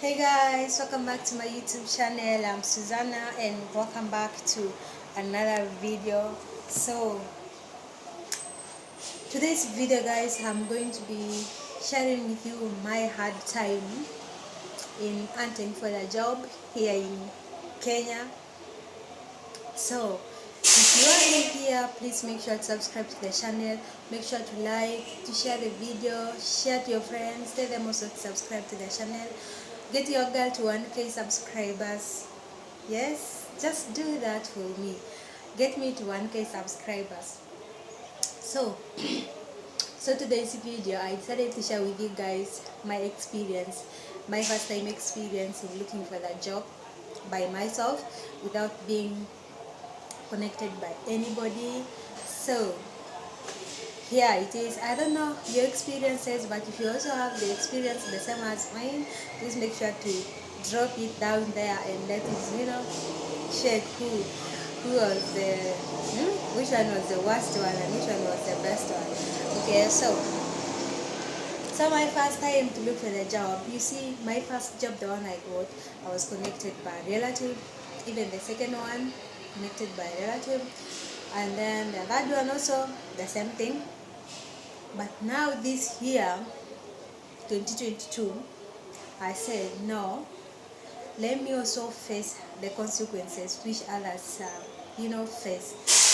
Hey guys, welcome back to my YouTube channel. I'm Suzanna and welcome back to another video. So today's video guys, I'm going to be sharing with you my hard time in hunting for a job here in Kenya. So if you are new here, please make sure to subscribe to the channel, make sure to like, to share the video, share to your friends, tell them also to subscribe to the channel. Get your girl to 1k subscribers. Yes, just do that for me. Get me to 1k subscribers. So today's video, I decided to share with you guys my experience, my first time experience in looking for that job by myself without being connected by anybody. So here it is. I don't know your experiences, but if you also have the experience the same as mine, please make sure to drop it down there and let it check who was the which one was the worst one and which one was the best one. Okay, so my first time to look for the job, you see, my first job, the one I got, I was connected by a relative. Even the second one, connected by a relative, and then the third one also the same thing. But now this year 2022, I said no, let me also face the consequences which others face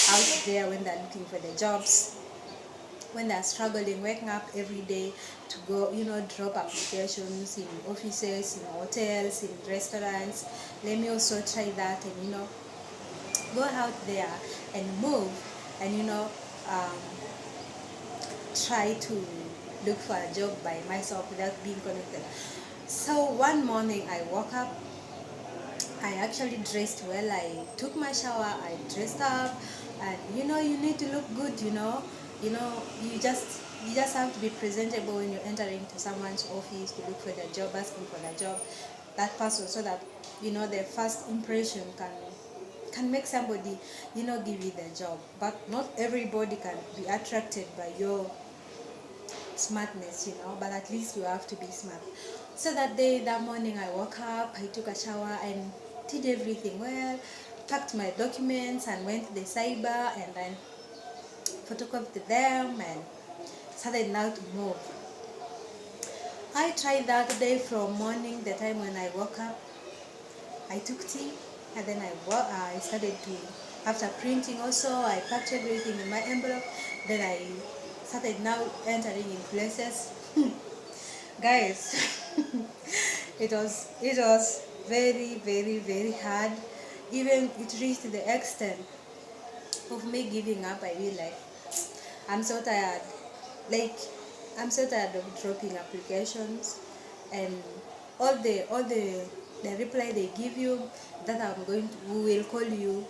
out there when they're looking for the jobs, when they're struggling, waking up every day to go drop applications in offices, in hotels, in restaurants. Let me also try that and go out there and move and try to look for a job by myself without being connected. So one morning I woke up, I actually dressed well, I took my shower, I dressed up, and you need to look good, you just have to be presentable when you're entering to someone's office to look for their job, asking for their job, that person, so that the first impression can make somebody give you the job. But not everybody can be attracted by your smartness, but at least you have to be smart. So that morning I woke up, I took a shower and did everything well, packed my documents and went to the cyber and then photocopied them and started now to move. I tried that day from morning, the time when I woke up, I took tea and then I started to, after printing also, I packed everything in my envelope, then I started now entering in places. Guys, it was very, very, very hard. Even it reached to the extent of me giving up. I feel like I'm so tired. Like I'm so tired of dropping applications and all the reply they give you that we will call you.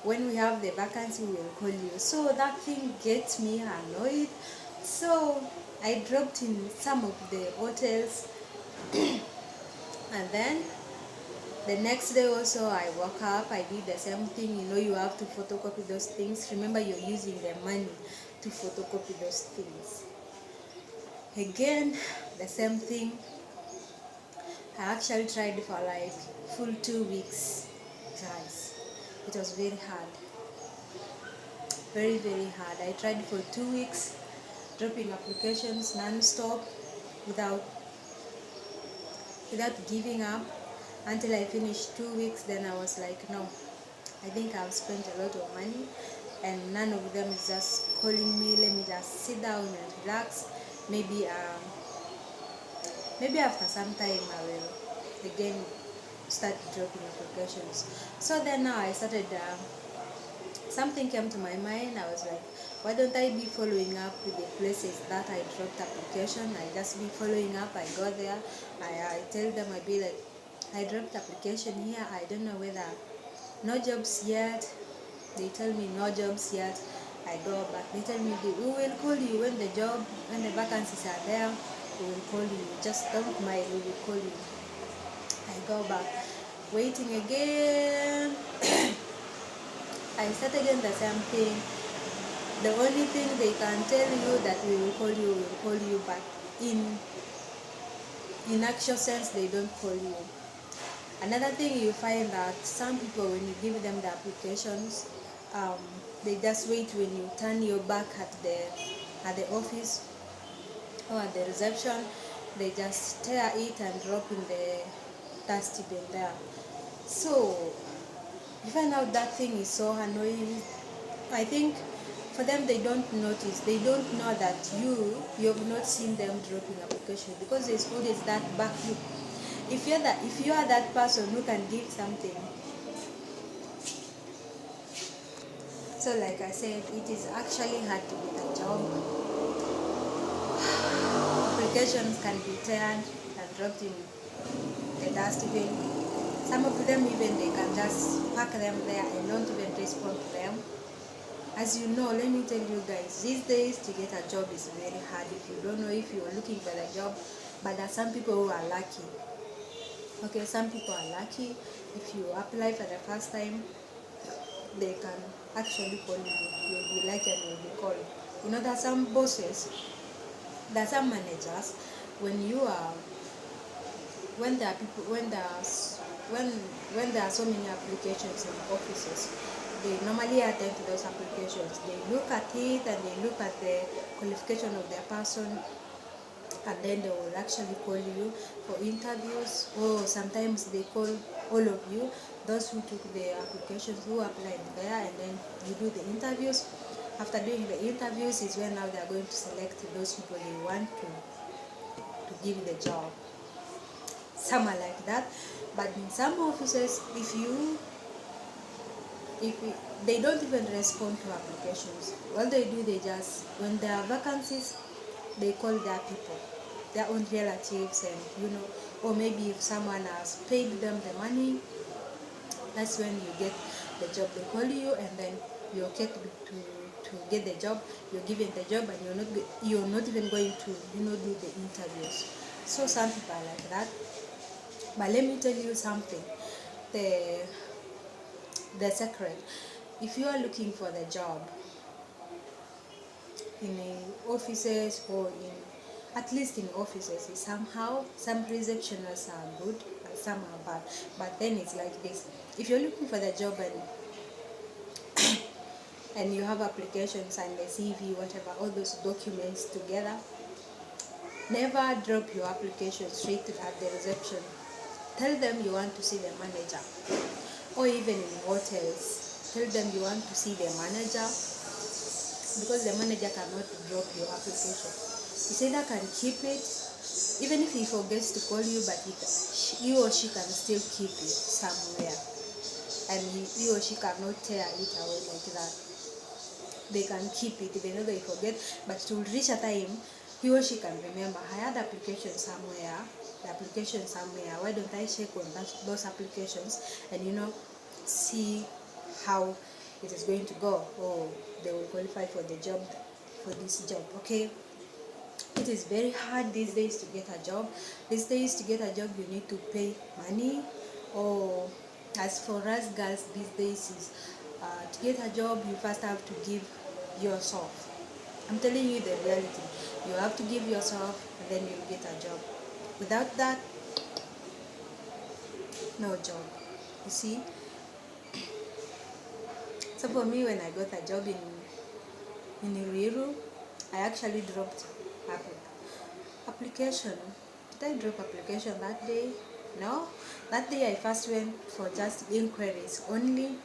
When we have the vacancy, we will call you. So that thing gets me annoyed. So I dropped in some of the hotels and then the next day also I woke up, I did the same thing. You have to photocopy those things. Remember, you're using the money to photocopy those things. Again, the same thing. I actually tried for like full 2 weeks, guys. It was very hard. Very, very hard. I tried for 2 weeks, dropping applications non-stop without giving up until I finished 2 weeks. Then I was like, no, I think I've spent a lot of money and none of them is just calling me. Let me just sit down and relax. Maybe after some time I will again start dropping applications. So then now I started, something came to my mind. I was like, why don't I be following up with the places that I dropped application? I just be following up. I go there, I tell them, I be like, I dropped application here, I don't know whether, no jobs yet. They tell me no jobs yet. I go back, they tell me we will call you when the vacancies are there. We will call you, just don't mind, we will call you. I go back, waiting again. I start again the same thing. The only thing they can tell you that we will call you, but in in actual sense they don't call you. Another thing, you find that some people, when you give them the applications, they just wait when you turn your back at the office or at the reception. They just tear it and drop in the dustbin there. So you find out that thing is so annoying. I think for them, they don't notice. They don't know that you have not seen them dropping application, because there's always that back look. If you are that person who can give something. So like I said, it is actually hard to get a job. Applications can be turned and dropped in the dustbin. Some of them even they can just pack them there and don't even respond to them. As you know, let me tell you guys, these days to get a job is very hard. If you don't know if you're looking for a job, but there are some people who are lucky. Okay, some people are lucky. If you apply for the first time, they can actually call you. You'll be lucky and you'll be called. You know, there are some bosses, there are some managers, when there are people, when there are so many applications in offices, they normally attend to those applications. They look at it and they look at the qualification of the person, and then they will actually call you for interviews, or sometimes they call all of you, those who took the applications, who applied there, and then you do the interviews. After doing the interviews is when now they are going to select those people they want to give the job. Some are like that, but in some offices, they don't even respond to applications. What they do, they just, when there are vacancies, they call their people, their own relatives, and or maybe if someone has paid them the money, that's when you get the job. They call you, and then you're okay to get the job. You're given the job, and you're not even going to do the interviews. So some people are like that. But let me tell you something. The secret, if you are looking for the job in offices, or at least in offices, is somehow some receptionists are good and some are bad. But then it's like this: if you're looking for the job and you have applications and the CV, whatever, all those documents together, never drop your application straight at the reception. Tell them you want to see the manager. Or even in hotels, tell them you want to see the manager, because the manager cannot drop your application. He either can keep it, even if he forgets to call you, but he or she can still keep it somewhere, and he or she cannot tear it away like that. They can keep it even though they forget, but to reach a time, he or she can remember, I had the application somewhere, why don't I check on those applications and see how it is going to go, or they will qualify for the job, for this job. Okay, it is very hard these days to get a job. These days to get a job, you need to pay money, or as for us girls these days is to get a job, you first have to give yourself. I'm telling you the reality. You have to give yourself, and then you'll get a job. Without that, no job. You see? So for me, when I got a job in Ruiru, I actually dropped application. Did I drop application that day? No. That day I first went for just inquiries only,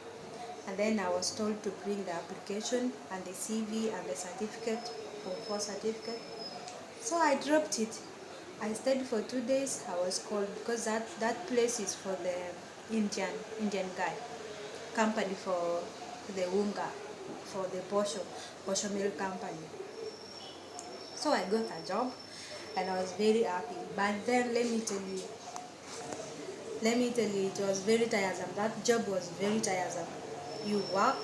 and then I was told to bring the application and the CV and the certificate, for certificate. So I dropped it. I stayed for 2 days. I was called because that place is for the Indian guy company, for the unga, for the posho mill company. So I got a job, and I was very happy. But then let me tell you, it was very tiresome. That job was very tiresome. You work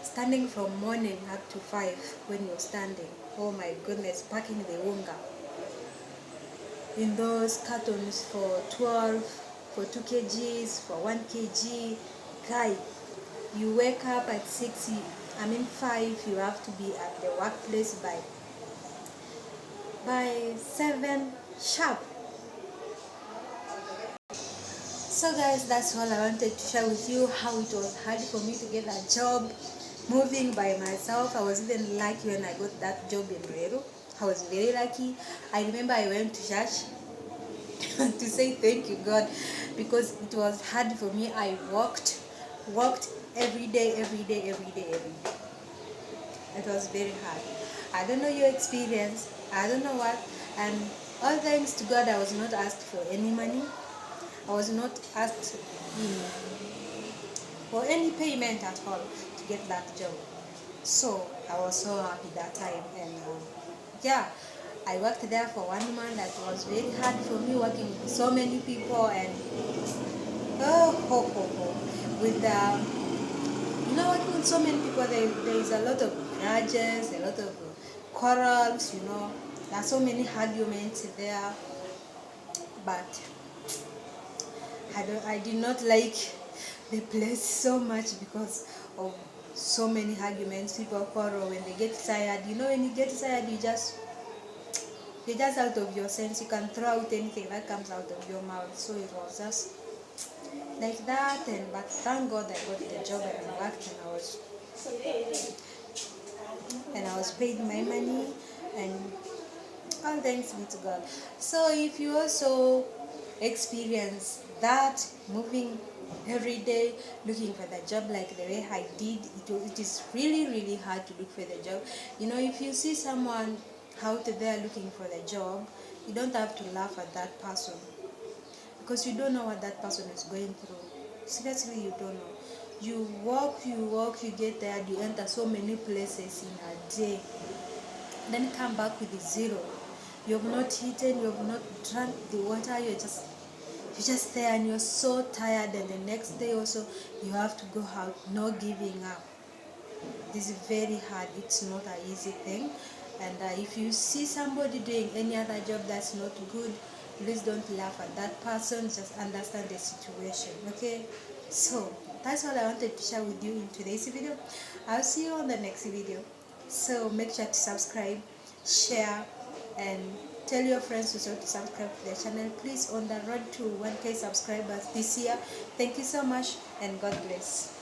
standing from morning up to 5 when you're standing. Oh my goodness, packing the unga in those cartons for 12, for 2 kgs, for 1 kg. Guy, you wake up at 5, you have to be at the workplace by 7 sharp. So guys, that's all I wanted to share with you, how it was hard for me to get a job moving by myself. I was even lucky when I got that job in Meru. I was very lucky. I remember I went to church to say thank you God, because it was hard for me. I walked every day, every day, every day, every day. It was very hard. I don't know your experience. I don't know what. And all thanks to God, I was not asked for any money. I was not asked for any payment at all to get that job. So I was so happy that time, and yeah, I worked there for 1 month. That was very hard for me, working with so many people, and oh ho ho ho, with working with so many people, there is a lot of grudges, a lot of quarrels. There are so many arguments there, but I did not like the place so much because of so many arguments. People quarrel when they get tired. When you get tired, you're just out of your sense. You can throw out anything that comes out of your mouth. So it was just like that. But thank God I got the job, and I worked, and I was paid my money, and all thanks be to God. So if you also experience that, moving every day looking for the job like the way I did, it is really really hard to look for the job. If you see someone out there looking for the job, you don't have to laugh at that person, because you don't know what that person is going through. Seriously, you don't know. You walk, you get there, you enter so many places in a day, then come back with zero. You have not eaten, you have not drunk the water, you're just there, and you're so tired, and the next day also you have to go out, no giving up. This is very hard. It's not an easy thing. And if you see somebody doing any other job that's not good, please don't laugh at that person. Just understand the situation, okay? So that's all I wanted to share with you in today's video. I'll see you on the next video. So make sure to subscribe, share, and tell your friends also to subscribe to the channel. Please, on the road to 1K subscribers this year. Thank you so much, and God bless.